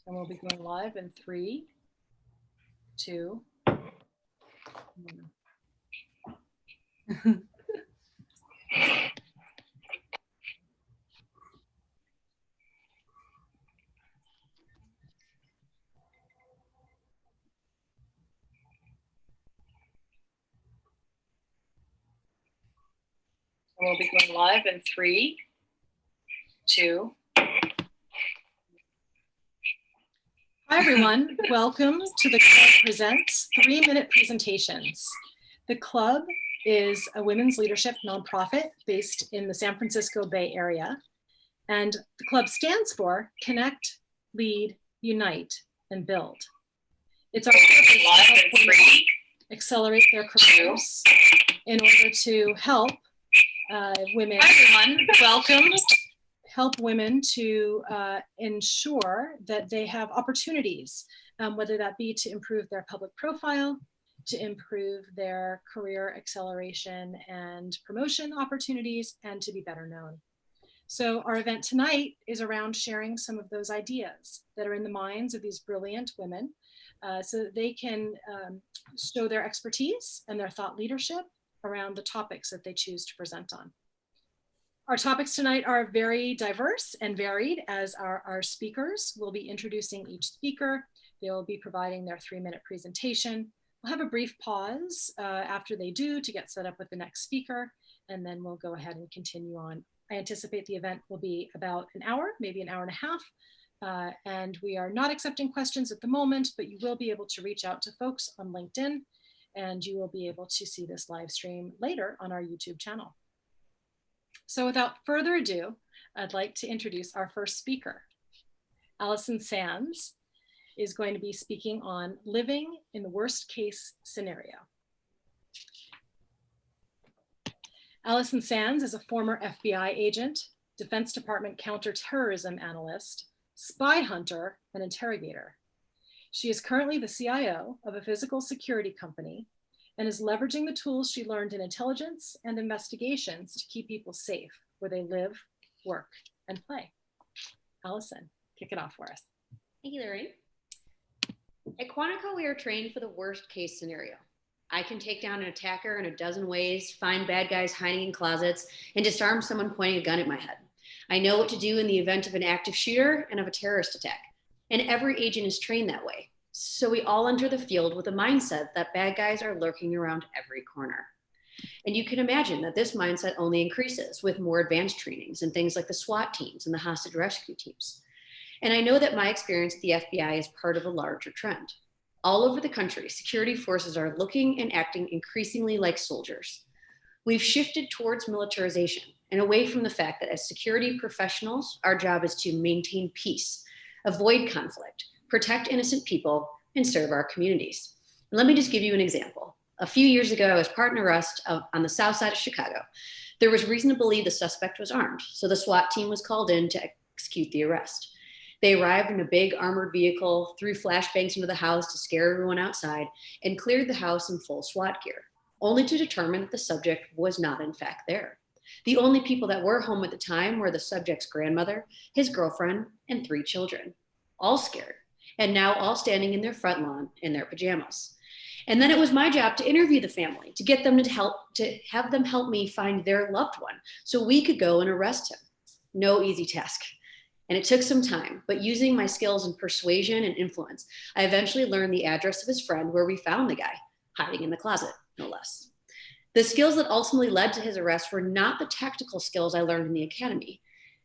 And we'll be going live in 3, 2, 1. We'll be going live in 3, 2. Hi, everyone. Welcome to the Club Presents 3-Minute Presentations. The Club is a women's leadership nonprofit based in the San Francisco Bay Area. And the club stands for Connect, Lead, Unite, and Build. It's our purpose to help women accelerate their careers in order to help women. Hi, everyone. Welcome. Help women to ensure that they have opportunities, whether that be to improve their public profile, to improve their career acceleration and promotion opportunities, and to be better known. So our event tonight is around sharing some of those ideas that are in the minds of these brilliant women so that they can show their expertise and their thought leadership around the topics that they choose to present on. Our topics tonight are very diverse and varied, as our speakers will be introducing each speaker. They will be providing their 3-minute presentation. We'll have a brief pause after they do to get set up with the next speaker, and then we'll go ahead and continue on. I anticipate the event will be about an hour, maybe an hour and a half, and we are not accepting questions at the moment, but you will be able to reach out to folks on LinkedIn, and you will be able to see this live stream later on our YouTube channel. So without further ado, I'd like to introduce our first speaker. Allison Sands is going to be speaking on living in the worst case scenario. Allison Sands is a former FBI agent, Defense Department counterterrorism analyst, spy hunter, and interrogator. She is currently the CIO of a physical security company and is leveraging the tools she learned in intelligence and investigations to keep people safe where they live, work, and play. Allison, kick it off for us. Thank you, Lorraine. At Quantico, we are trained for the worst case scenario. I can take down an attacker in a dozen ways, find bad guys hiding in closets, and disarm someone pointing a gun at my head. I know what to do in the event of an active shooter and of a terrorist attack. And every agent is trained that way. So we all enter the field with a mindset that bad guys are lurking around every corner. And you can imagine that this mindset only increases with more advanced trainings and things like the SWAT teams and the hostage rescue teams. And I know that my experience at the FBI is part of a larger trend. All over the country, security forces are looking and acting increasingly like soldiers. We've shifted towards militarization and away from the fact that as security professionals, our job is to maintain peace, avoid conflict, protect innocent people, and serve our communities. And let me just give you an example. A few years ago, I was part in an arrest on the south side of Chicago. There was reason to believe the suspect was armed, so the SWAT team was called in to execute the arrest. They arrived in a big armored vehicle, threw flashbangs into the house to scare everyone outside, and cleared the house in full SWAT gear, only to determine that the subject was not in fact there. The only people that were home at the time were the subject's grandmother, his girlfriend, and 3 children, all scared, and now all standing in their front lawn in their pajamas. And then it was my job to interview the family, to get them to have them help me find their loved one so we could go and arrest him. No easy task. And it took some time, but using my skills in persuasion and influence, I eventually learned the address of his friend where we found the guy, hiding in the closet, no less. The skills that ultimately led to his arrest were not the tactical skills I learned in the academy.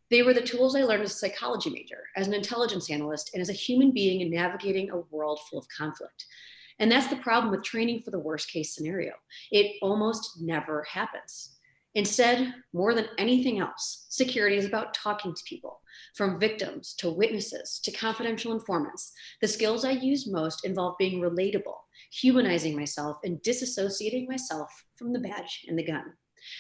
They were the tools I learned as a psychology major, as an intelligence analyst, and as a human being in navigating a world full of conflict. And that's the problem with training for the worst case scenario. It almost never happens. Instead, more than anything else, security is about talking to people, from victims to witnesses to confidential informants. The skills I use most involve being relatable, humanizing myself, and disassociating myself from the badge and the gun.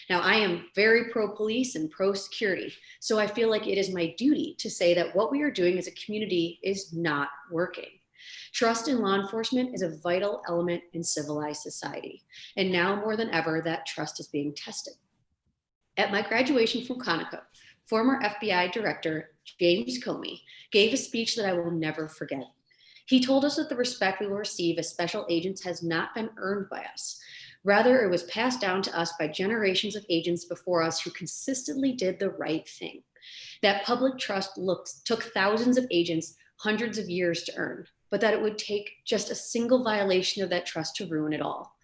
Now, I am very pro-police and pro-security, so I feel like it is my duty to say that what we are doing as a community is not working. Trust in law enforcement is a vital element in civilized society, and now more than ever, that trust is being tested. At my graduation from Quantico, former FBI Director James Comey, gave a speech that I will never forget. He told us that the respect we will receive as special agents has not been earned by us. Rather, it was passed down to us by generations of agents before us who consistently did the right thing. That public trust took thousands of agents hundreds of years to earn, but that it would take just a single violation of that trust to ruin it all.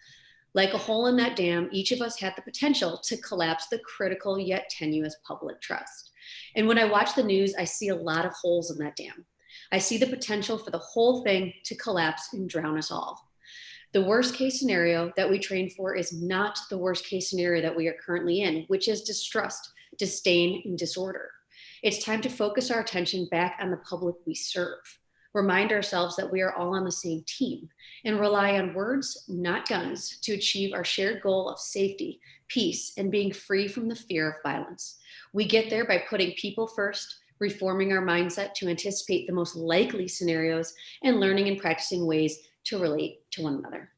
Like a hole in that dam, each of us had the potential to collapse the critical yet tenuous public trust. And when I watch the news, I see a lot of holes in that dam. I see the potential for the whole thing to collapse and drown us all. The worst case scenario that we train for is not the worst case scenario that we are currently in, which is distrust, disdain, and disorder. It's time to focus our attention back on the public we serve. Remind ourselves that we are all on the same team and rely on words, not guns, to achieve our shared goal of safety, peace, and being free from the fear of violence. We get there by putting people first, reforming our mindset to anticipate the most likely scenarios, and learning and practicing ways to relate to one another.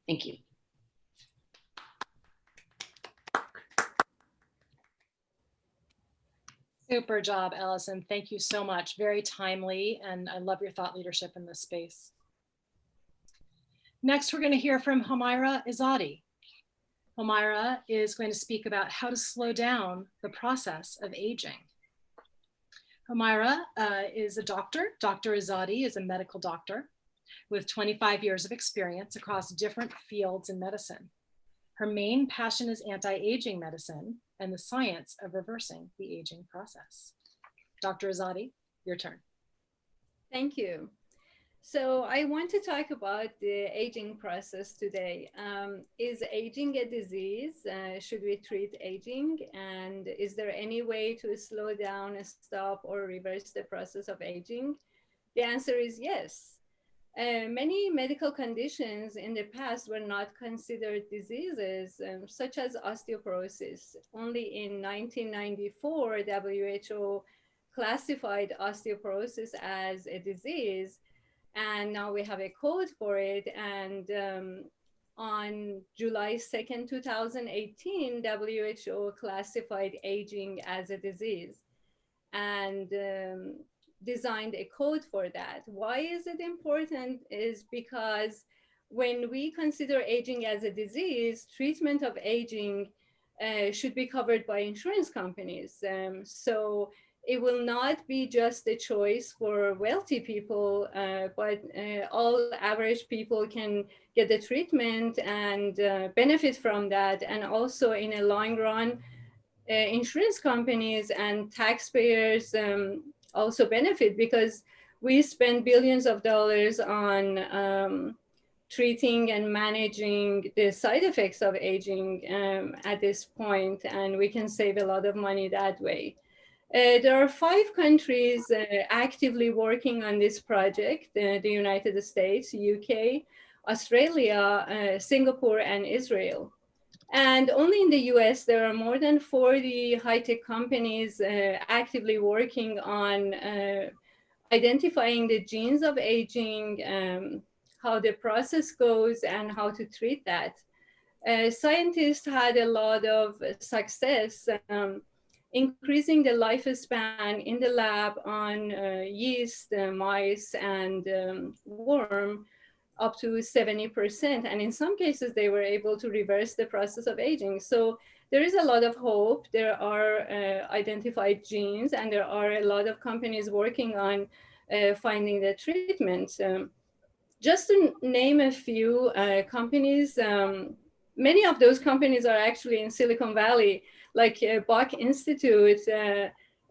Thank you. Super job, Allison. Thank you so much. Very timely, and I love your thought leadership in this space. Next, we're going to hear from Homaira Izadi. Homaira is going to speak about how to slow down the process of aging. Homaira is a doctor. Dr. Izadi is a medical doctor with 25 years of experience across different fields in medicine. Her main passion is anti-aging medicine and the science of reversing the aging process. Dr. Izadi, your turn. Thank you. So I want to talk about the aging process today. Is aging a disease? Should we treat aging? And is there any way to slow down, stop, or reverse the process of aging? The answer is yes. Many medical conditions in the past were not considered diseases, such as osteoporosis. Only in 1994, WHO classified osteoporosis as a disease, and now we have a code for it. And on July 2nd, 2018, WHO classified aging as a disease and designed a code for that. Why is it important? Is because when we consider aging as a disease, treatment of aging should be covered by insurance companies. So it will not be just a choice for wealthy people, but all average people can get the treatment and benefit from that. And also in a long run, insurance companies and taxpayers also benefit, because we spend billions of dollars on treating and managing the side effects of aging at this point, and we can save a lot of money that way. There are 5 countries actively working on this project: the United States, UK, Australia, Singapore, and Israel. And only in the US, there are more than 40 high-tech companies actively working on identifying the genes of aging, how the process goes, and how to treat that. Scientists had a lot of success increasing the lifespan in the lab on yeast, mice, and worm up to 70%. And in some cases, they were able to reverse the process of aging. So there is a lot of hope. There are identified genes, and there are a lot of companies working on finding the treatment. Just to name a few companies, many of those companies are actually in Silicon Valley, like Bach Institute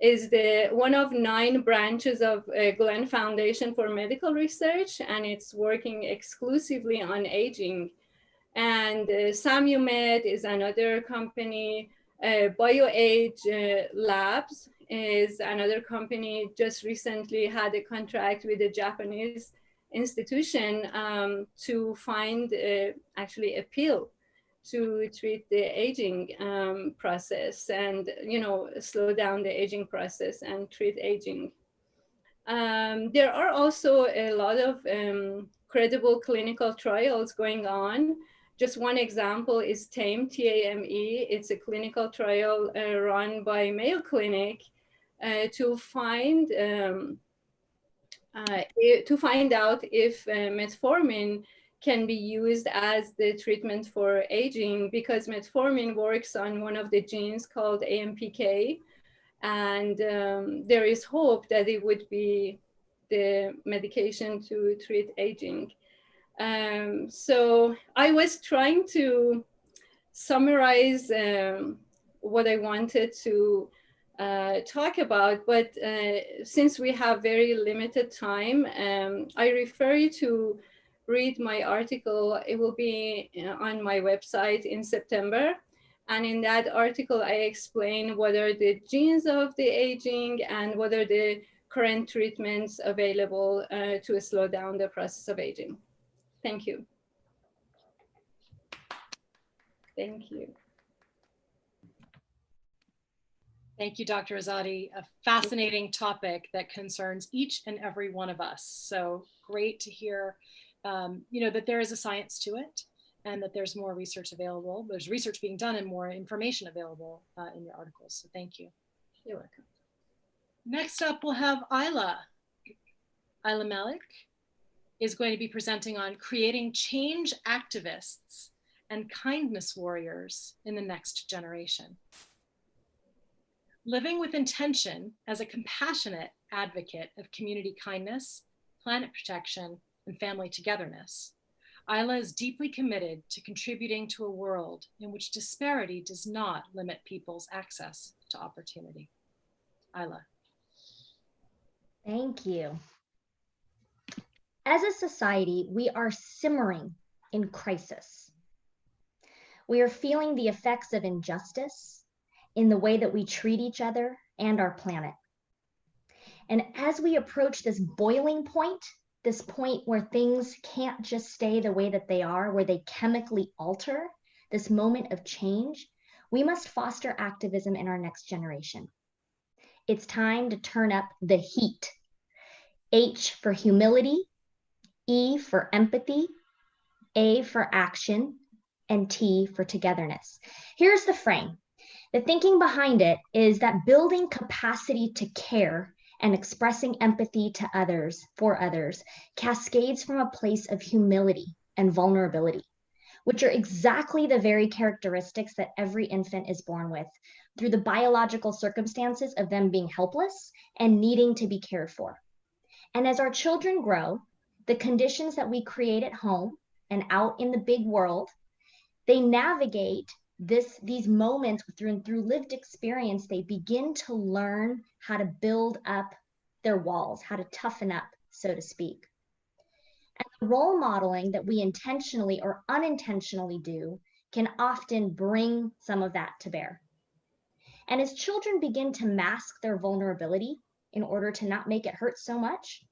is one of 9 branches of Glenn Foundation for Medical Research, and it's working exclusively on aging. And SamuMed is another company. BioAge Labs is another company, just recently had a contract with a Japanese institution to find actually a pill to treat the aging process and, slow down the aging process and treat aging. There are also a lot of credible clinical trials going on. Just one example is TAME, T-A-M-E. It's a clinical trial run by Mayo Clinic to find out if metformin can be used as the treatment for aging, because metformin works on one of the genes called AMPK, and there is hope that it would be the medication to treat aging. So I was trying to summarize what I wanted to talk about, but since we have very limited time, I refer you to read my article. It will be on my website in September. And in that article, I explain what are the genes of the aging and what are the current treatments available to slow down the process of aging. Thank you. Thank you. Thank you, Dr. Azadi. A fascinating topic that concerns each and every one of us. So great to hear, that there is a science to it and that there's more research available. There's research being done and more information available in your articles. So thank you. You're welcome. Next up, we'll have Ayla. Ayla Malik is going to be presenting on creating change activists and kindness warriors in the next generation. Living with intention as a compassionate advocate of community kindness, planet protection, and family togetherness, Ayla is deeply committed to contributing to a world in which disparity does not limit people's access to opportunity. Ayla. Thank you. As a society, we are simmering in crisis. We are feeling the effects of injustice in the way that we treat each other and our planet. And as we approach this boiling point, this point where things can't just stay the way that they are, where they chemically alter, this moment of change, we must foster activism in our next generation. It's time to turn up the heat. H for humility, E for empathy, A for action, and T for togetherness. Here's the frame. The thinking behind it is that building capacity to care and expressing empathy to others, for others, cascades from a place of humility and vulnerability, which are exactly the very characteristics that every infant is born with, through the biological circumstances of them being helpless and needing to be cared for. And as our children grow, the conditions that we create at home and out in the big world, they navigate these moments through lived experience. They begin to learn how to build up their walls, how to toughen up, so to speak. And the role modeling that we intentionally or unintentionally do can often bring some of that to bear. And as children begin to mask their vulnerability in order to not make it hurt so much,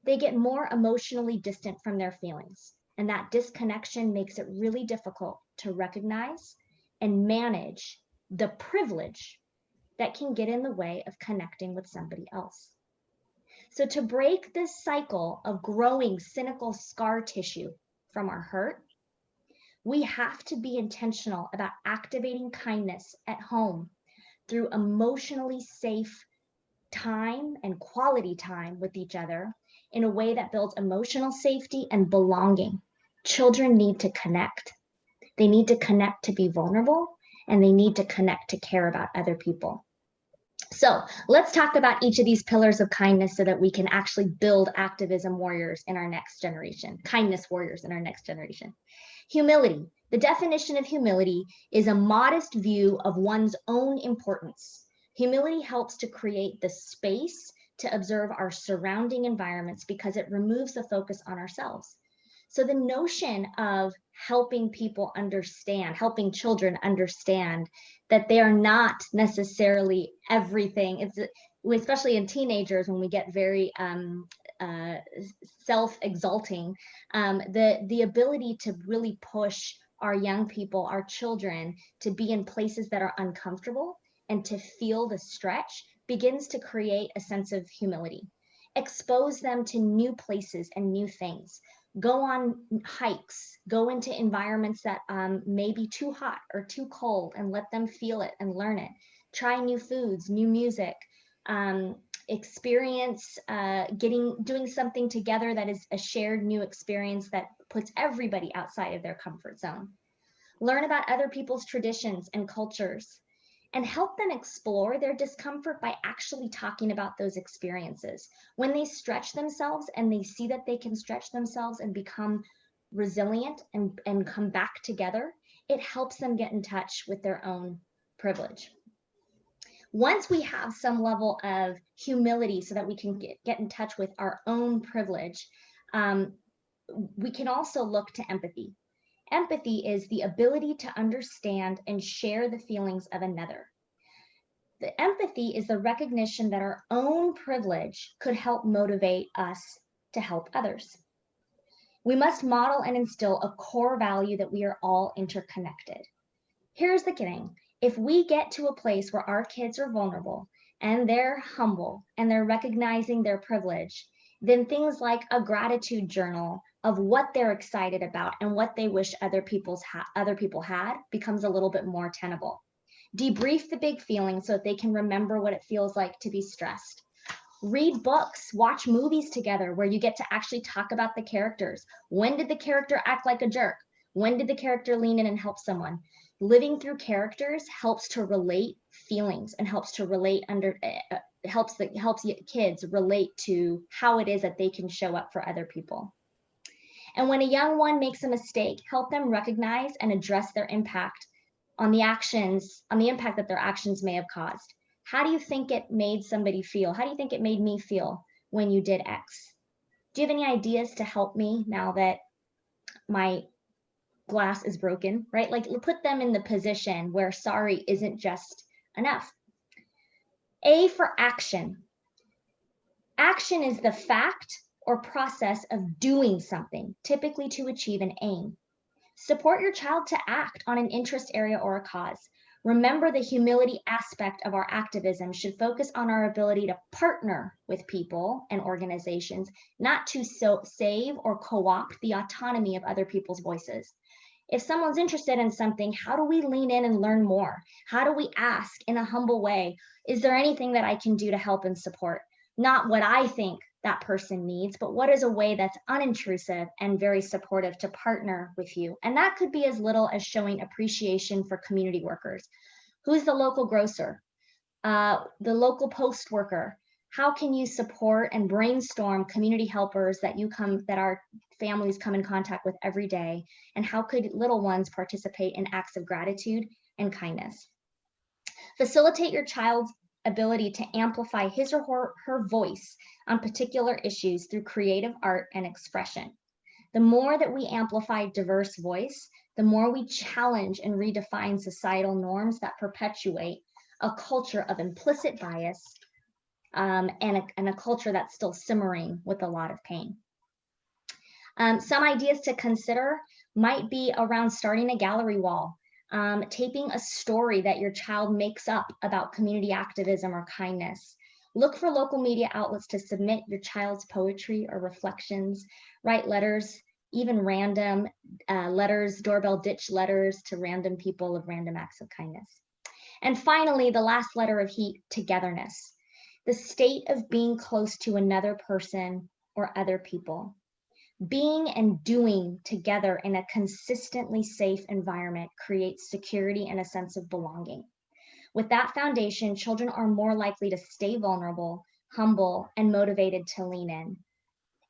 they get more emotionally distant from their feelings. And that disconnection makes it really difficult to recognize and manage the privilege that can get in the way of connecting with somebody else. So to break this cycle of growing cynical scar tissue from our hurt, we have to be intentional about activating kindness at home through emotionally safe time and quality time with each other in a way that builds emotional safety and belonging. Children need to connect. They need to connect to be vulnerable, and they need to connect to care about other people. So let's talk about each of these pillars of kindness so that we can actually build activism warriors in our next generation, kindness warriors in our next generation. Humility. The definition of humility is a modest view of one's own importance. Humility helps to create the space to observe our surrounding environments because it removes the focus on ourselves. So the notion of helping people understand, helping children understand that they are not necessarily everything, it's especially in teenagers when we get very self-exalting, the ability to really push our young people, our children, to be in places that are uncomfortable and to feel the stretch begins to create a sense of humility. Expose them to new places and new things. Go on hikes, go into environments that may be too hot or too cold and let them feel it and learn it. Try new foods, new music, experience doing something together that is a shared new experience that puts everybody outside of their comfort zone. Learn about other people's traditions and cultures, and help them explore their discomfort by actually talking about those experiences. When they stretch themselves and they see that they can stretch themselves and become resilient and come back together, it helps them get in touch with their own privilege. Once we have some level of humility so that we can get in touch with our own privilege, we can also look to empathy. Empathy is the ability to understand and share the feelings of another. The empathy is the recognition that our own privilege could help motivate us to help others. We must model and instill a core value that we are all interconnected. Here's the thing. If we get to a place where our kids are vulnerable and they're humble and they're recognizing their privilege, then things like a gratitude journal of what they're excited about and what they wish other people had becomes a little bit more tenable. Debrief the big feelings so that they can remember what it feels like to be stressed. Read books, watch movies together where you get to actually talk about the characters. When did the character act like a jerk? When did the character lean in and help someone? Living through characters helps to relate feelings and helps to relate helps kids relate to how it is that they can show up for other people. And when a young one makes a mistake, help them recognize and address their impact on the impact that their actions may have caused. How do you think it made somebody feel? How do you think it made me feel when you did X? Do you have any ideas to help me now that my glass is broken, right? Like, put them in the position where sorry isn't just enough. A for action. Action is the fact or process of doing something, typically to achieve an aim. Support your child to act on an interest area or a cause. Remember, the humility aspect of our activism should focus on our ability to partner with people and organizations, not to save or co-opt the autonomy of other people's voices. If someone's interested in something, how do we lean in and learn more? How do we ask in a humble way, is there anything that I can do to help and support? Not what I think that person needs, but what is a way that's unintrusive and very supportive to partner with you? And that could be as little as showing appreciation for community workers. Who's the local grocer? The local post worker? How can you support and brainstorm community helpers that our families come in contact with every day? And how could little ones participate in acts of gratitude and kindness? Facilitate your child's ability to amplify his or her voice on particular issues through creative art and expression. The more that we amplify diverse voice, the more we challenge and redefine societal norms that perpetuate a culture of implicit bias and a culture that's still simmering with a lot of pain. Some ideas to consider might be around starting a gallery wall, taping a story that your child makes up about community activism or kindness. Look for local media outlets to submit your child's poetry or reflections. Write letters, even random letters, doorbell ditch letters to random people of random acts of kindness. And finally, the last letter of heat, togetherness. The state of being close to another person or other people. Being and doing together in a consistently safe environment creates security and a sense of belonging. With that foundation, children are more likely to stay vulnerable, humble, and motivated to lean in.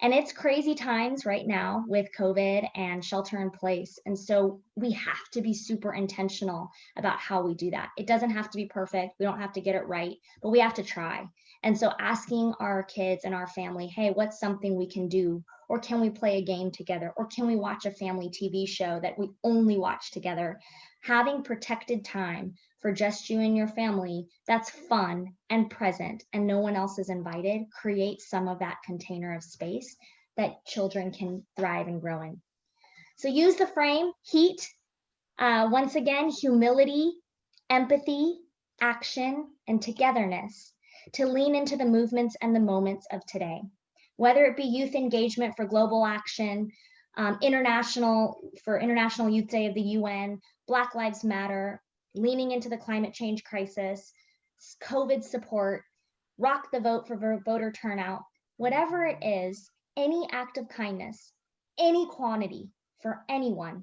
And it's crazy times right now with COVID and shelter in place. And so we have to be super intentional about how we do that. It doesn't have to be perfect. We don't have to get it right, but we have to try. And so asking our kids and our family, hey, what's something we can do? Or can we play a game together? Or can we watch a family TV show that we only watch together? Having protected time for just you and your family that's fun and present and no one else is invited creates some of that container of space that children can thrive and grow in. So use the frame, heat, once again, humility, empathy, action, and togetherness to lean into the movements and the moments of today. Whether it be youth engagement for global action, International Youth Day of the UN, Black Lives Matter, leaning into the climate change crisis, COVID support, rock the vote for voter turnout, whatever it is, any act of kindness, any quantity for anyone,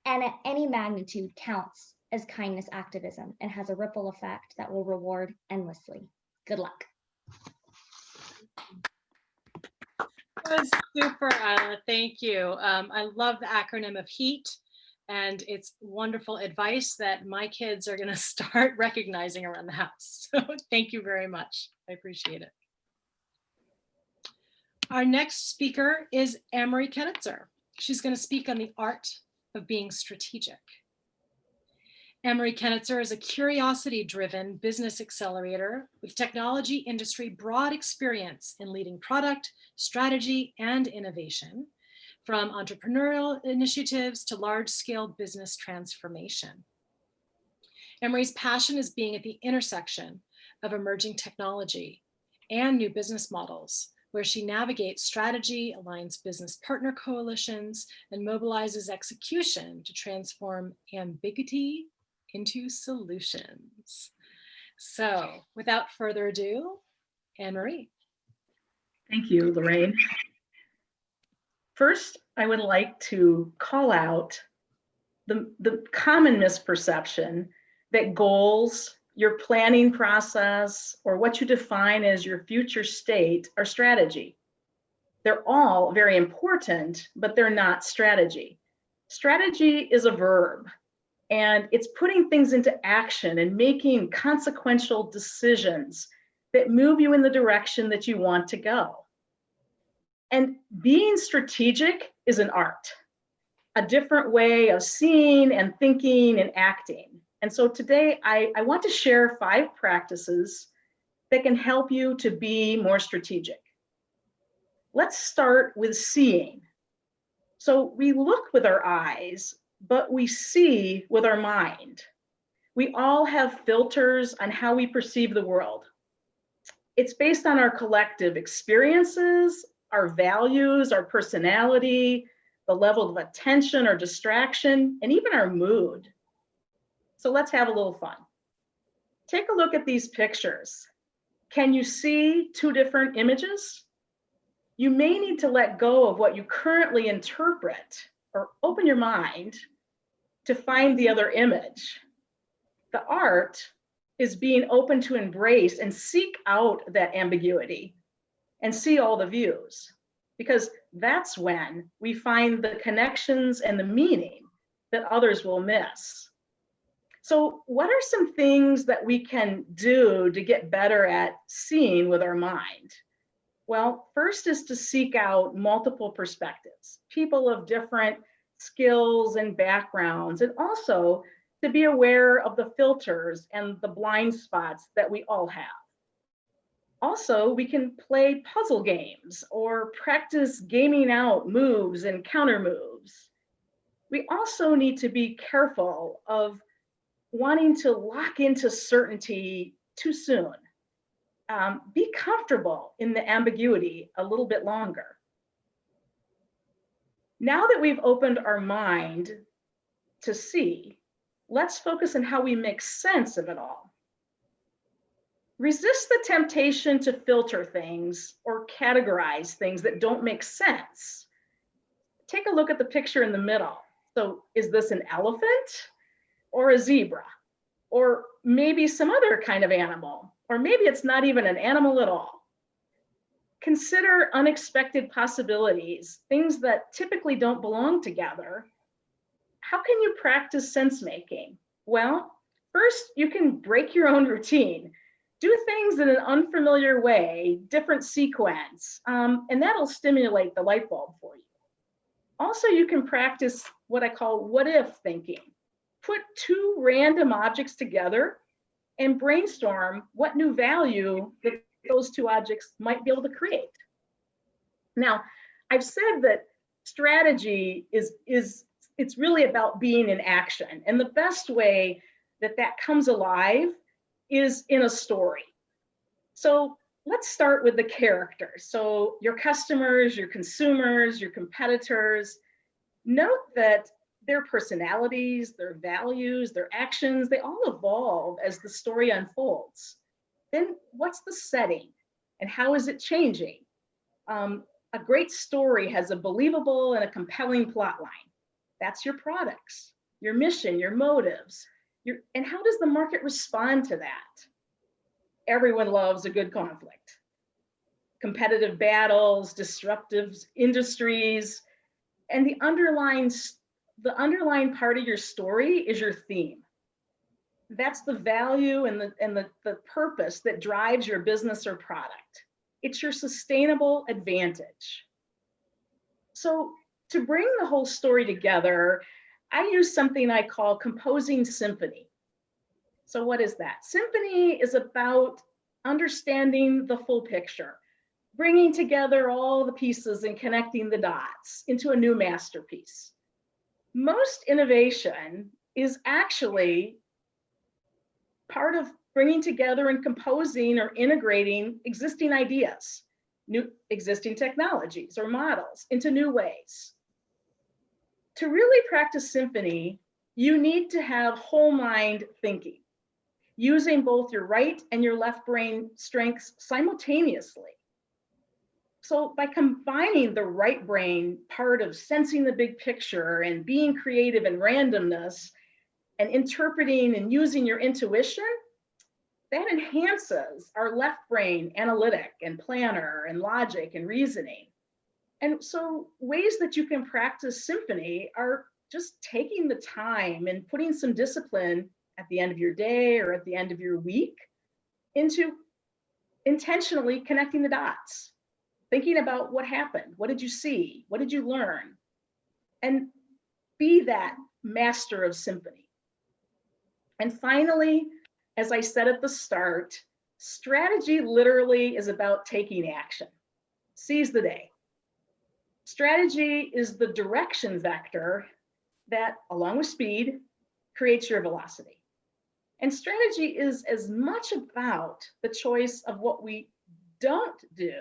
and at any magnitude counts as kindness activism and has a ripple effect that will reward endlessly. Good luck. That was super, Isla. Thank you. I love the acronym of HEAT, and it's wonderful advice that my kids are going to start recognizing around the house. So thank you very much. I appreciate it. Our next speaker is Anne-Marie Kenitzer. She's going to speak on the art of being strategic. Anne-Marie Kenitzer is a curiosity-driven business accelerator with technology industry broad experience in leading product, strategy, and innovation, from entrepreneurial initiatives to large-scale business transformation. Anne-Marie's passion is being at the intersection of emerging technology and new business models, where she navigates strategy, aligns business partner coalitions, and mobilizes execution to transform ambiguity into solutions. So without further ado, Anne-Marie. Thank you, Lorraine. First, I would like to call out the common misperception that goals, your planning process, or what you define as your future state are strategy. They're all very important, but they're not strategy. Strategy is a verb, and it's putting things into action and making consequential decisions that move you in the direction that you want to go. And being strategic is an art, a different way of seeing and thinking and acting. And so today I want to share 5 practices that can help you to be more strategic. Let's start with seeing. So we look with our eyes, but we see with our mind. We all have filters on how we perceive the world. It's based on our collective experiences, our values, our personality, the level of attention or distraction, and even our mood. So let's have a little fun. Take a look at these pictures. Can you see 2 different images? You may need to let go of what you currently interpret or open your mind to find the other image. The art is being open to embrace and seek out that ambiguity and see all the views, because that's when we find the connections and the meaning that others will miss. So what are some things that we can do to get better at seeing with our mind? Well, first is to seek out multiple perspectives, people of different skills and backgrounds, and also to be aware of the filters and the blind spots that we all have. Also, we can play puzzle games or practice gaming out moves and counter moves. We also need to be careful of wanting to lock into certainty too soon. Be comfortable in the ambiguity a little bit longer. Now that we've opened our mind to see, let's focus on how we make sense of it all. Resist the temptation to filter things or categorize things that don't make sense. Take a look at the picture in the middle. So is this an elephant or a zebra? Or maybe some other kind of animal? Or maybe it's not even an animal at all. Consider unexpected possibilities, things that typically don't belong together. How can you practice sense making? Well, first, you can break your own routine. Do things in an unfamiliar way, different sequence, and that'll stimulate the light bulb for you. Also, you can practice what I call what if thinking. Put 2 random objects together and brainstorm what new value that those 2 objects might be able to create. Now, I've said that strategy it's really about being in action. And the best way that that comes alive is in a story. So let's start with the characters. So your customers, your consumers, your competitors, note that their personalities, their values, their actions, they all evolve as the story unfolds. Then what's the setting and how is it changing? A great story has a believable and a compelling plot line. That's your products, your mission, your motives, and how does the market respond to that? Everyone loves a good conflict. Competitive battles, disruptive industries, and the underlying part of your story is your theme. That's the value and the purpose that drives your business or product. It's your sustainable advantage. So to bring the whole story together, I use something I call composing symphony. So what is that? Symphony is about understanding the full picture, bringing together all the pieces and connecting the dots into a new masterpiece. Most innovation is actually part of bringing together and composing or integrating existing ideas, new existing technologies or models into new ways. To really practice symphony, you need to have whole mind thinking, using both your right and your left brain strengths simultaneously. So by combining the right brain part of sensing the big picture and being creative and randomness and interpreting and using your intuition, that enhances our left brain analytic and planner and logic and reasoning. And so ways that you can practice symphony are just taking the time and putting some discipline at the end of your day or at the end of your week into intentionally connecting the dots, thinking about what happened, what did you see, what did you learn, and be that master of symphony. And finally, as I said at the start, strategy literally is about taking action. Seize the day. Strategy is the direction vector that, along with speed, creates your velocity. And strategy is as much about the choice of what we don't do.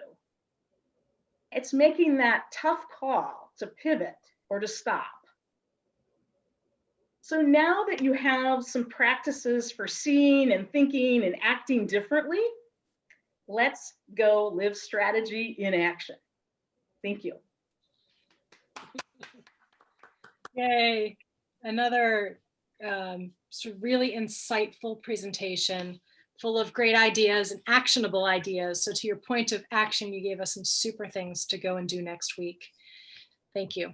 It's making that tough call to pivot or to stop. So now that you have some practices for seeing and thinking and acting differently, let's go live strategy in action. Thank you. Yay, another sort of really insightful presentation full of great ideas and actionable ideas. So to your point of action, you gave us some super things to go and do next week. Thank you.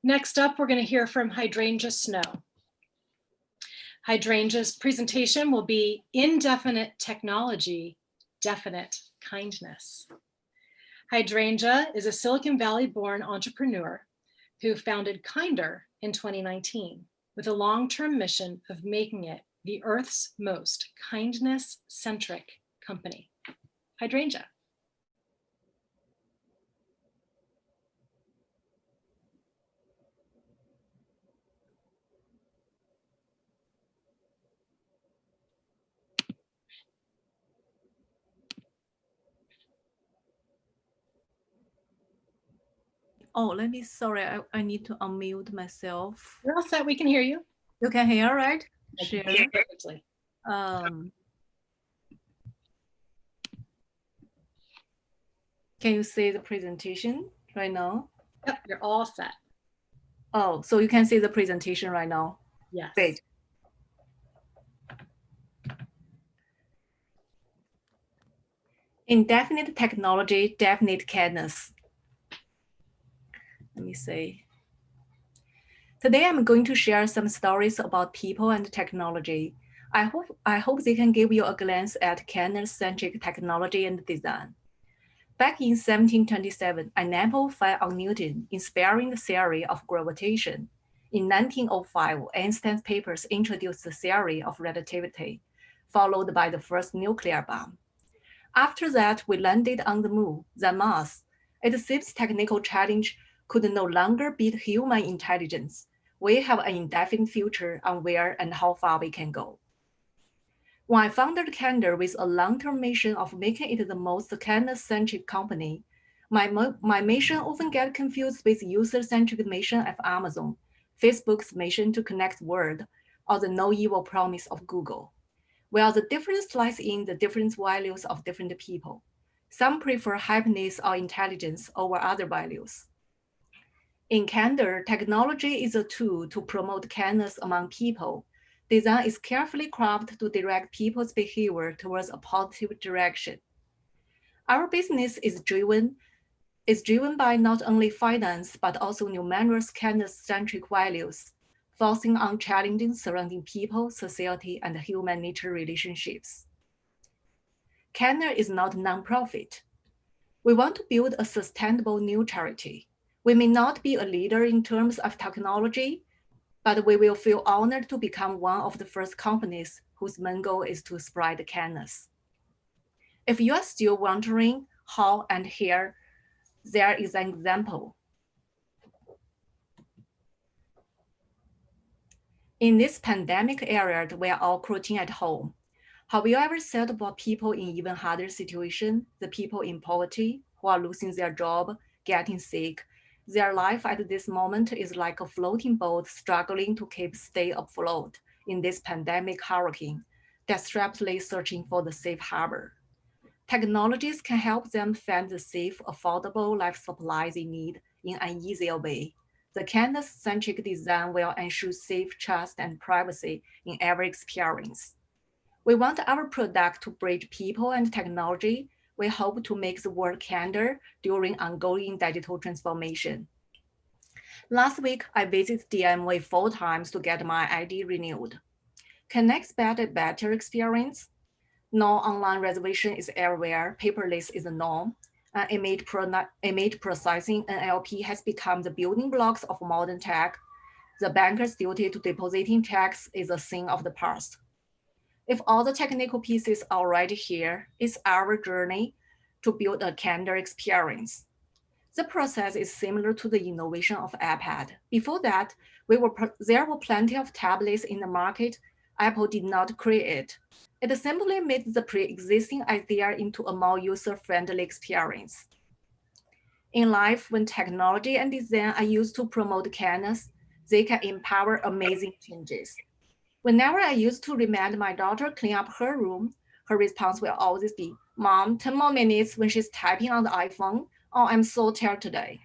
Next up, we're going to hear from Hydrangea Snow. Hydrangea's presentation will be Indefinite Technology, Definite Kindness. Hydrangea is a Silicon Valley-born entrepreneur who founded Kinder in 2019 with a long-term mission of making it the Earth's most kindness-centric company. Hydrangea. Oh, sorry, I need to unmute myself. You're all set, we can hear you. You can hear, right? I can Share. hear you perfectly. Can you see the presentation right now? Yep, you're all set. Oh, so you can see the presentation right now? Yes. Great. Indefinite technology, definite kindness. Let me see. Today, I'm going to share some stories about people and technology. I hope they can give you a glance at kindness-centric technology and design. Back in 1727, an apple fell on Newton, inspiring the theory of gravitation. In 1905, Einstein's papers introduced the theory of relativity, followed by the first nuclear bomb. After that, we landed on the moon, then Mars. It seems technical challenge could no longer beat human intelligence. We have an indefinite future on where and how far we can go. When I founded Kinder with a long-term mission of making it the most kindness-centric company, my mission often gets confused with user-centric mission of Amazon, Facebook's mission to connect the world, or the no evil promise of Google. Well, the difference lies in the different values of different people. Some prefer happiness or intelligence over other values. In Candor, technology is a tool to promote kindness among people. Design is carefully crafted to direct people's behavior towards a positive direction. Our business is driven by not only finance, but also numerous kindness-centric values, focusing on challenges surrounding people, society, and human nature relationships. Candor is not a nonprofit. We want to build a sustainable new charity. We may not be a leader in terms of technology, but we will feel honored to become one of the first companies whose main goal is to spread kindness. If you are still wondering how and here, there is an example. In this pandemic era, we are all quarantined at home. Have you ever thought about people in even harder situations, the people in poverty who are losing their job, getting sick? Their life at this moment is like a floating boat struggling to stay afloat in this pandemic hurricane, desperately searching for the safe harbor. Technologies can help them find the safe, affordable life supply they need in an easier way. The kindness-centric design will ensure safe, trust, and privacy in every experience. We want our product to bridge people and technology. We hope to make the world kinder during ongoing digital transformation. Last week, I visited DMV 4 times to get my ID renewed. Can I expect a better experience? No online reservation is everywhere. Paperless is the norm. Image processing, NLP, has become the building blocks of modern tech. The banker's duty to depositing checks is a thing of the past. If all the technical pieces are already here, it's our journey to build a Candor experience. The process is similar to the innovation of iPad. Before that, there were plenty of tablets in the market. Apple did not create. It simply made the pre-existing idea into a more user-friendly experience. In life, when technology and design are used to promote kindness, they can empower amazing changes. Whenever I used to remind my daughter clean up her room, her response will always be, "Mom, 10 more minutes," when she's typing on the iPhone. "Oh, I'm so tired today."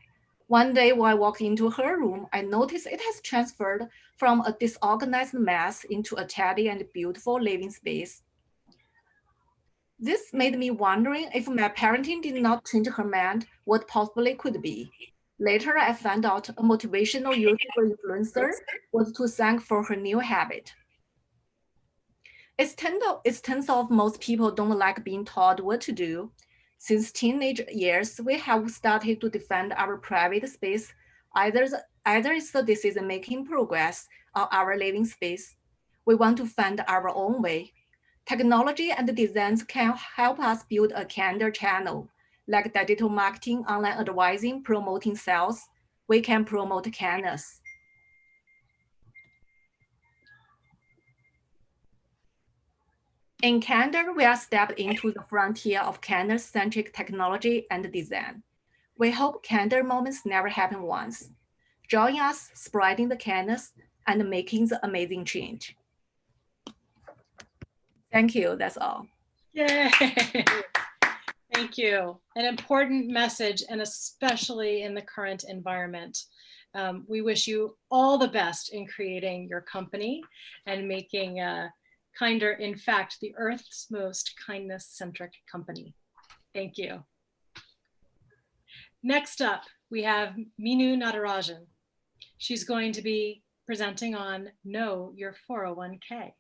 One day when I walked into her room, I noticed it has transferred from a disorganized mess into a tidy and beautiful living space. This made me wondering if my parenting did not change her mind, what possibly could be. Later, I found out a motivational YouTuber influencer was to thank for her new habit. It turns out most people don't like being told what to do. Since teenage years, we have started to defend our private space. Either it's the decision-making progress or our living space. We want to find our own way. Technology and designs can help us build a Candor channel, like digital marketing, online advising, promoting sales. We can promote kindness. In Candor, we are stepped into the frontier of Candor-centric technology and design. We hope Candor moments never happen once. Join us spreading the kindness and making the amazing change. Thank you, that's all. Yay. Thank you. An important message, and especially in the current environment. We wish you all the best in creating your company and making Kinder, in fact, the Earth's most kindness-centric company. Thank you. Next up, we have Minu Natarajan. She's going to be presenting on Know Your 401k.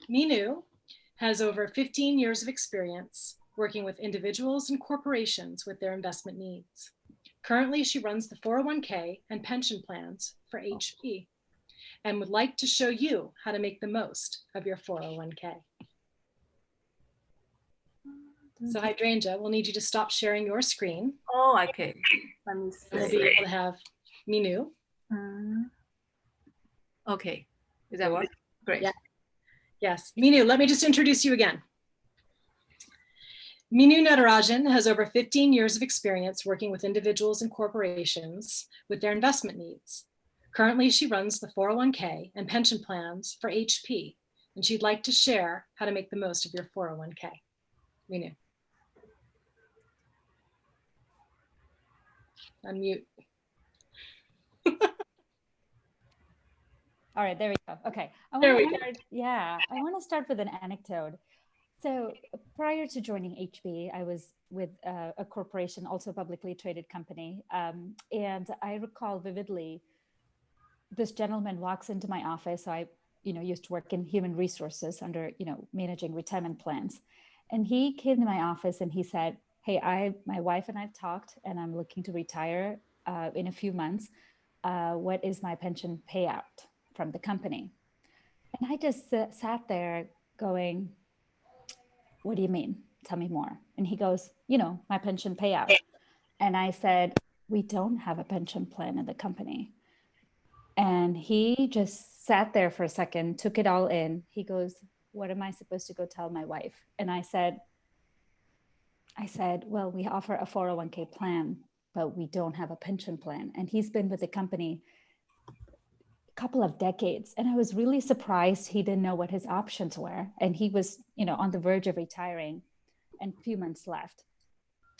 Minu has over 15 years of experience working with individuals and corporations with their investment needs. Currently, she runs the 401k and pension plans for HP and would like to show you how to make the most of your 401k. So Hydrangea, we'll need you to stop sharing your screen. Oh, okay. Let me see. We'll be able to have Minu. Okay, is that work? Great. Yeah. Yes, Minu, let me just introduce you again. Minu Natarajan has over 15 years of experience working with individuals and corporations with their investment needs. Currently, she runs the 401k and pension plans for HP and she'd like to share how to make the most of your 401k. Renu. Unmute. All right, there we go. Okay. There we go. Yeah, I want to start with an anecdote. So prior to joining HB, I was with a corporation, also a publicly traded company. And I recall vividly, this gentleman walks into my office. So I, used to work in human resources under, managing retirement plans. And he came to my office and he said, hey, my wife and I've talked and I'm looking to retire in a few months. What is my pension payout from the company? And I just sat there going, what do you mean? Tell me more. And he goes, my pension payout. And I said, we don't have a pension plan in the company. And he just sat there for a second, took it all in. He goes, what am I supposed to go tell my wife? And I said, well, we offer a 401k plan, but we don't have a pension plan. And he's been with the company a couple of decades. And I was really surprised he didn't know what his options were. And he was, on the verge of retiring and a few months left.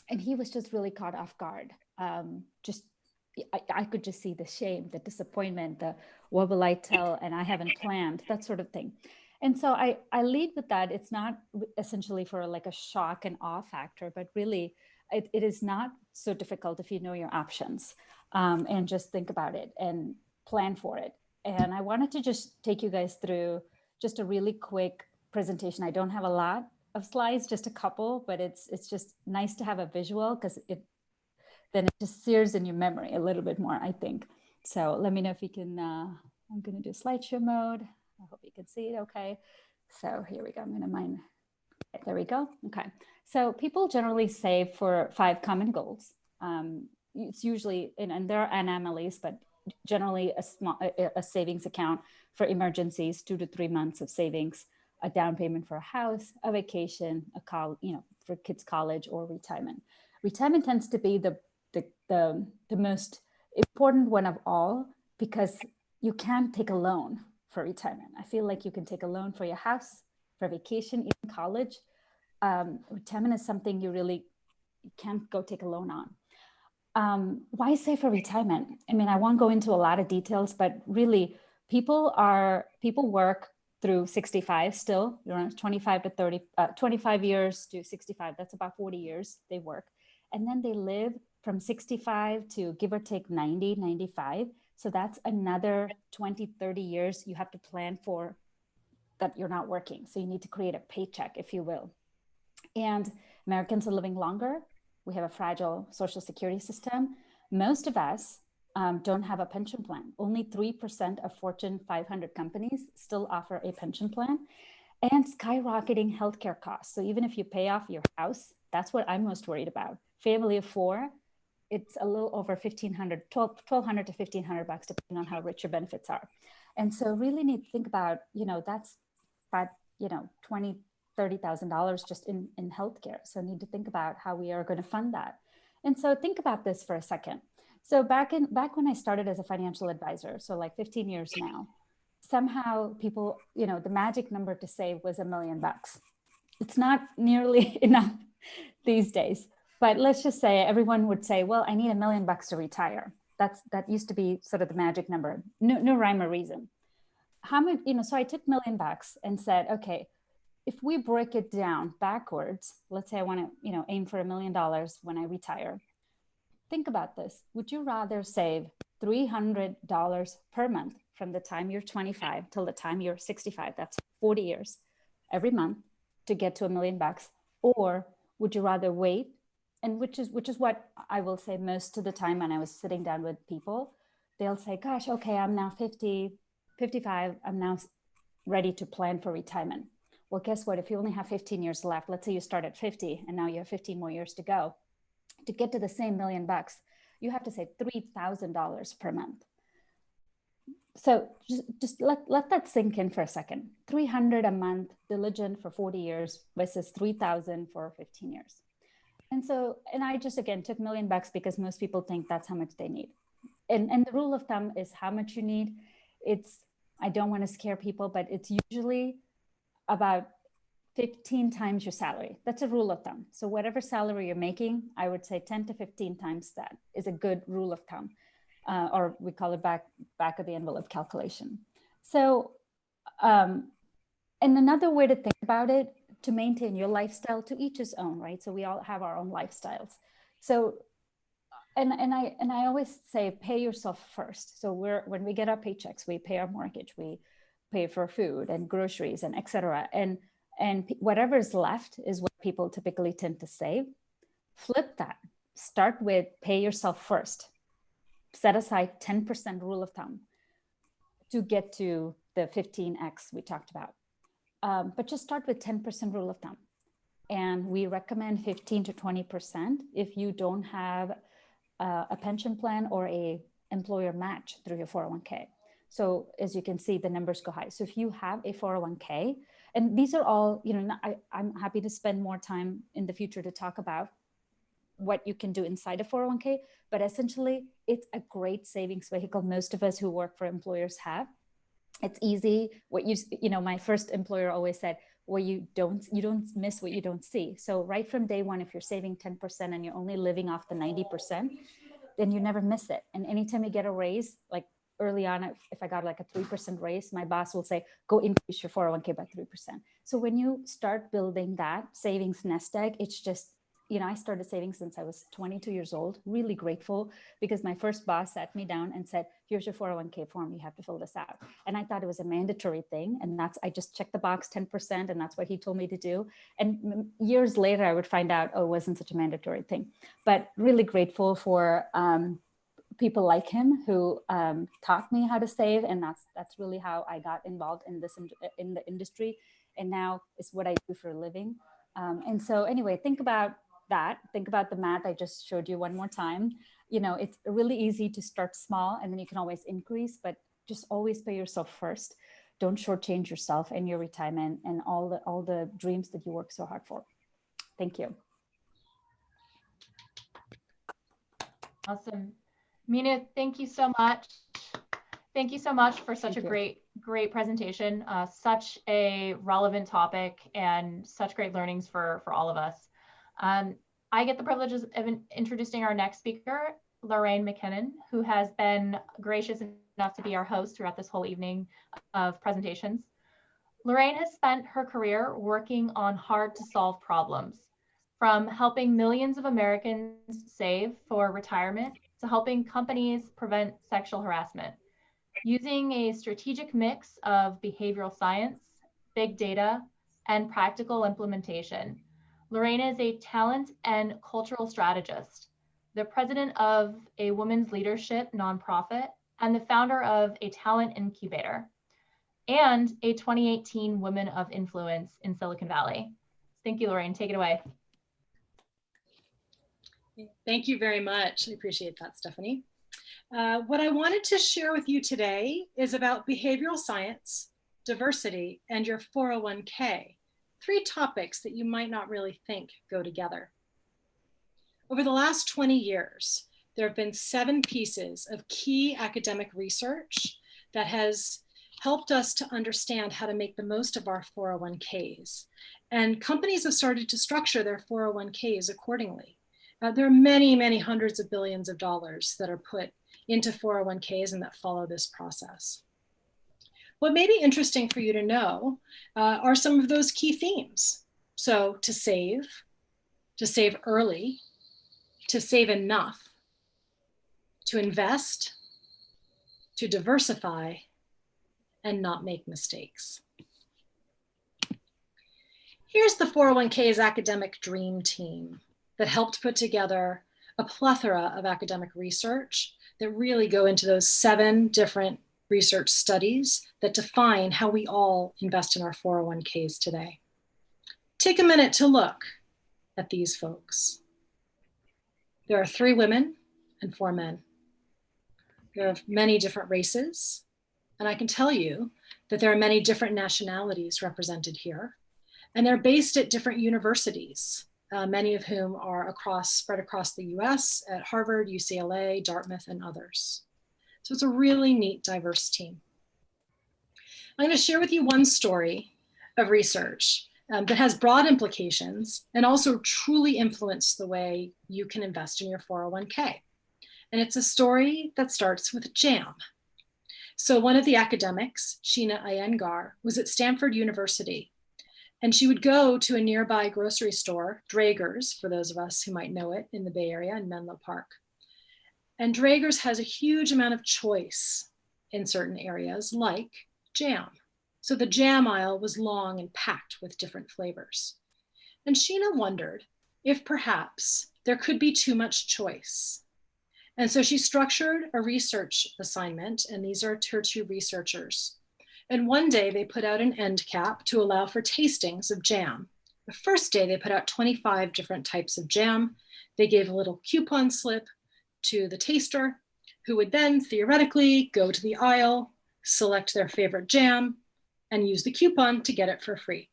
And he was just really caught off guard. I could just see the shame, the disappointment, the what will I tell and I haven't planned, that sort of thing. And so I lead with that. It's not essentially for like a shock and awe factor, but really it is not so difficult if you know your options and just think about it and plan for it. And I wanted to just take you guys through just a really quick presentation. I don't have a lot of slides, just a couple, but it's just nice to have a visual because then it just sears in your memory a little bit more, I think. So let me know if you can, I'm gonna do slideshow mode. I hope you can see it okay. So here we go, I'm gonna mine. There we go, okay. So people generally save for 5 common goals. It's usually, and there are anomalies, but generally a savings account for emergencies, 2 to 3 months of savings, a down payment for a house, a vacation, for kids' college or retirement. Retirement tends to be the most important one of all because you can't take a loan for retirement. I feel like you can take a loan for your house, for vacation, even college. Retirement is something you really can't go take a loan on. Why save for retirement? I mean, I won't go into a lot of details, but really people work through 65 still, 25 years to 65. That's about 40 years they work. And then they live from 65 to give or take 90, 95. So that's another 20, 30 years you have to plan for that you're not working. So you need to create a paycheck, if you will. And Americans are living longer. We have a fragile social security system. Most of us don't have a pension plan. Only 3% of Fortune 500 companies still offer a pension plan, and skyrocketing healthcare costs. So even if you pay off your house, that's what I'm most worried about. Family of 4, it's a little over $1,200 to $1,500 depending on how rich your benefits are. And so really need to think about, that's about, $20,000, $30,000 just in healthcare. So need to think about how we are going to fund that. And so think about this for a second. So back when I started as a financial advisor, so like 15 years now, somehow people, the magic number to save was $1 million. It's not nearly enough these days, but let's just say everyone would say, well, I need $1 million to retire. That used to be sort of the magic number. No rhyme or reason. How much, so I took $1 million and said, okay, if we break it down backwards, let's say I want to, aim for $1 million when I retire. Think about this. Would you rather save $300 per month from the time you're 25 till the time you're 65? That's 40 years every month to get to $1 million. Or would you rather wait? And which is what I will say most of the time when I was sitting down with people, they'll say, gosh, okay, I'm now 50, 55. I'm now ready to plan for retirement. Well, guess what? If you only have 15 years left, let's say you start at 50 and now you have 15 more years to go. To get to the same $1 million, you have to save $3,000 per month. So just let that sink in for a second. $300 a month, diligent for 40 years versus $3,000 for 15 years. And so, and I just, again, took $1 million because most people think that's how much they need. And the rule of thumb is how much you need. I don't want to scare people, but it's usually about 15 times your salary. That's a rule of thumb. So whatever salary you're making, I would say 10 to 15 times that is a good rule of thumb, or we call it back of the envelope calculation. So, and another way to think about it, to maintain your lifestyle, to each his own, right? So we all have our own lifestyles. So, and I always say, pay yourself first. So when we get our paychecks, we pay our mortgage, we pay for food and groceries and et cetera. And whatever is left is what people typically tend to save. Flip that. Start with pay yourself first. Set aside 10% rule of thumb to get to the 15x we talked about. But just start with 10% rule of thumb. And we recommend 15 to 20% if you don't have a pension plan or a employer match through your 401k. So as you can see, the numbers go high. So if you have a 401k, and these are all, I'm happy to spend more time in the future to talk about what you can do inside a 401k, but essentially it's a great savings vehicle. Most of us who work for employers have. It's easy. My first employer always said, well, you don't miss what you don't see. So right from day one, if you're saving 10% and you're only living off the 90%, then you never miss it. And anytime you get a raise, like early on, if I got like a 3% raise, my boss will say, go increase your 401k by 3%. So when you start building that savings nest egg, it's just, I started saving since I was 22 years old, really grateful because my first boss sat me down and said, here's your 401k form, you have to fill this out. And I thought it was a mandatory thing. And I just checked the box 10% and that's what he told me to do. And years later, I would find out, oh, it wasn't such a mandatory thing, but really grateful for people like him who taught me how to save. And that's really how I got involved in the industry. And now it's what I do for a living. And so anyway, think about the math I just showed you one more time. It's really easy to start small and then you can always increase, but just always pay yourself first. Don't shortchange yourself and your retirement and all the dreams that you work so hard for. Thank you. Awesome. Mina, thank you so much. Thank you so much for such a great presentation. Such a relevant topic and such great learnings for all of us. I get the privilege of introducing our next speaker, Lorraine McKinnon, who has been gracious enough to be our host throughout this whole evening of presentations. Lorraine has spent her career working on hard to solve problems, from helping millions of Americans save for retirement to helping companies prevent sexual harassment. Using a strategic mix of behavioral science, big data, and practical implementation, Lorraine is a talent and cultural strategist, the president of a women's leadership nonprofit, and the founder of a talent incubator, and a 2018 Women of Influence in Silicon Valley. Thank you, Lorraine. Take it away. Thank you very much. I appreciate that, Stephanie. What I wanted to share with you today is about behavioral science, diversity, and your 401k. 3 topics that you might not really think go together. Over the last 20 years, there have been 7 pieces of key academic research that has helped us to understand how to make the most of our 401ks. And companies have started to structure their 401ks accordingly. There are many, many hundreds of billions of dollars that are put into 401ks and that follow this process. What may be interesting for you to know are some of those key themes. So to save early, to save enough, to invest, to diversify, and not make mistakes. Here's the 401k's academic dream team that helped put together a plethora of academic research that really go into those 7 different research studies that define how we all invest in our 401ks today. Take a minute to look at these folks. There are 3 women and 4 men. There are many different races, and I can tell you that there are many different nationalities represented here, and they're based at different universities, many of whom are spread across the US at Harvard, UCLA, Dartmouth, and others. So it's a really neat, diverse team. I'm going to share with you one story of research that has broad implications and also truly influenced the way you can invest in your 401k. And it's a story that starts with jam. So one of the academics, Sheena Iyengar, was at Stanford University, and she would go to a nearby grocery store, Draeger's, for those of us who might know it in the Bay Area in Menlo Park. And Draeger's has a huge amount of choice in certain areas, like jam. So the jam aisle was long and packed with different flavors. And Sheena wondered if perhaps there could be too much choice. And so she structured a research assignment, and these are her two researchers. And one day they put out an end cap to allow for tastings of jam. The first day they put out 25 different types of jam. They gave a little coupon slip to the taster, who would then theoretically go to the aisle, select their favorite jam, and use the coupon to get it for free.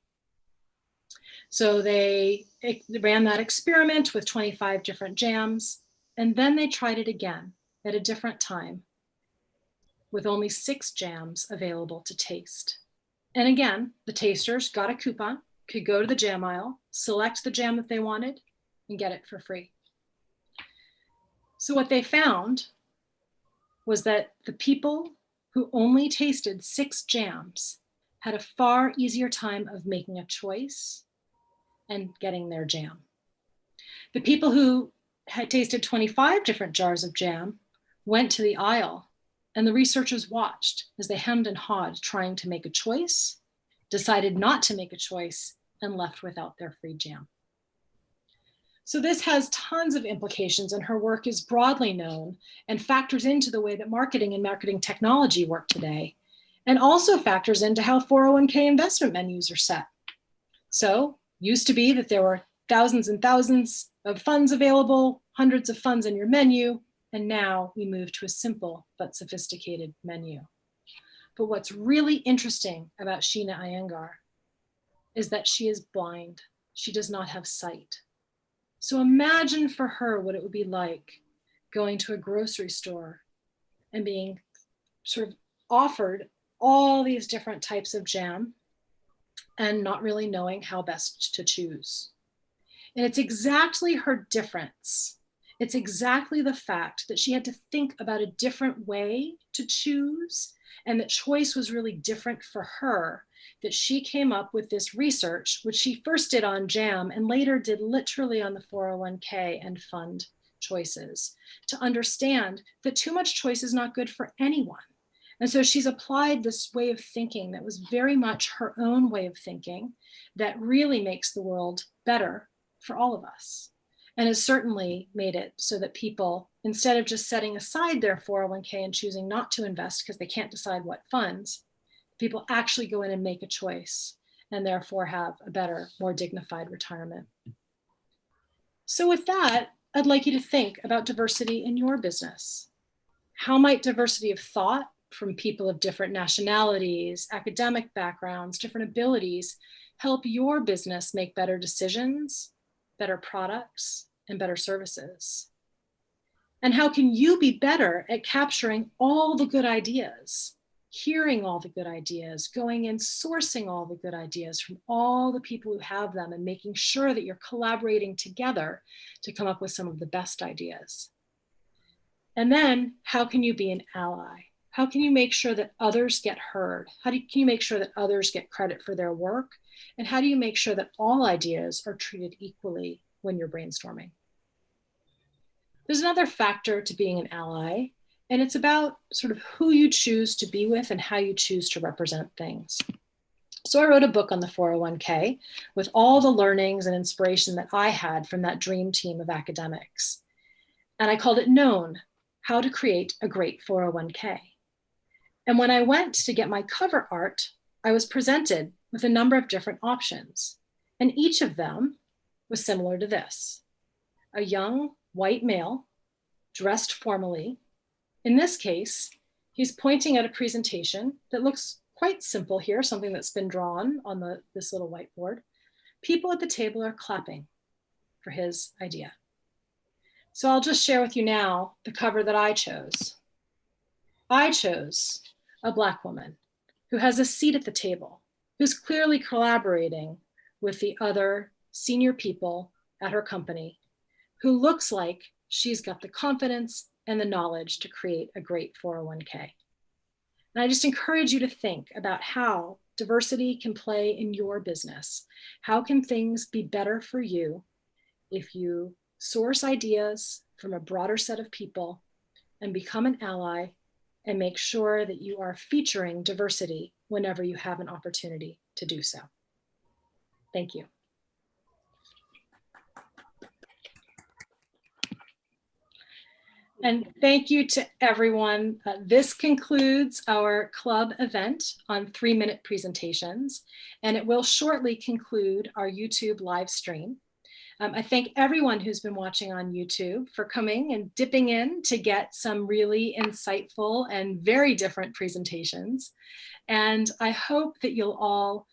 So they ran that experiment with 25 different jams, and then they tried it again at a different time with only 6 jams available to taste. And again, the tasters got a coupon, could go to the jam aisle, select the jam that they wanted, and get it for free. So what they found was that the people who only tasted 6 jams had a far easier time of making a choice and getting their jam. The people who had tasted 25 different jars of jam went to the aisle, and the researchers watched as they hemmed and hawed trying to make a choice, decided not to make a choice, and left without their free jam. So this has tons of implications, and her work is broadly known and factors into the way that marketing and marketing technology work today, and also factors into how 401k investment menus are set. So used to be that there were thousands and thousands of funds available, hundreds of funds in your menu, and now we move to a simple but sophisticated menu. But what's really interesting about Sheena Iyengar is that she is blind. She does not have sight. So imagine for her what it would be like going to a grocery store and being sort of offered all these different types of jam and not really knowing how best to choose. And it's exactly her difference. It's exactly the fact that she had to think about a different way to choose, and that choice was really different for her, that she came up with this research, which she first did on jam and later did literally on the 401k and fund choices, to understand that too much choice is not good for anyone. And so she's applied this way of thinking that was very much her own way of thinking that really makes the world better for all of us. And has certainly made it so that people, instead of just setting aside their 401k and choosing not to invest because they can't decide what funds, people actually go in and make a choice and therefore have a better, more dignified retirement. So with that, I'd like you to think about diversity in your business. How might diversity of thought from people of different nationalities, academic backgrounds, different abilities, help your business make better decisions, better products, and better services? And how can you be better at capturing all the good ideas, hearing all the good ideas, going and sourcing all the good ideas from all the people who have them, and making sure that you're collaborating together to come up with some of the best ideas? And then how can you be an ally? How can you make sure that others get heard? Can you make sure that others get credit for their work? And how do you make sure that all ideas are treated equally when you're brainstorming? There's another factor to being an ally, and it's about sort of who you choose to be with and how you choose to represent things. So I wrote a book on the 401k with all the learnings and inspiration that I had from that dream team of academics. And I called it Known: How to Create a Great 401k. And when I went to get my cover art, I was presented with a number of different options. And each of them was similar to this: a young white male dressed formally. In this case, he's pointing at a presentation that looks quite simple here, something that's been drawn on this little whiteboard. People at the table are clapping for his idea. So I'll just share with you now the cover that I chose. I chose a Black woman who has a seat at the table, who's clearly collaborating with the other senior people at her company, who looks like she's got the confidence and the knowledge to create a great 401k. And I just encourage you to think about how diversity can play in your business. How can things be better for you if you source ideas from a broader set of people and become an ally and make sure that you are featuring diversity whenever you have an opportunity to do so. Thank you. And thank you to everyone. This concludes our club event on 3-minute presentations, and it will shortly conclude our YouTube live stream. I thank everyone who's been watching on YouTube for coming and dipping in to get some really insightful and very different presentations. And I hope that you'll all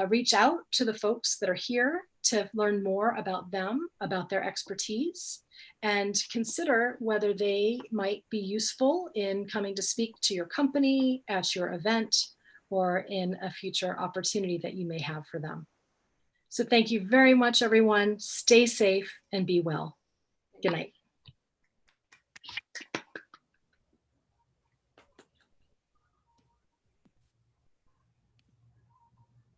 reach out to the folks that are here to learn more about them, about their expertise, and consider whether they might be useful in coming to speak to your company, at your event, or in a future opportunity that you may have for them. So thank you very much, everyone. Stay safe and be well. Good night.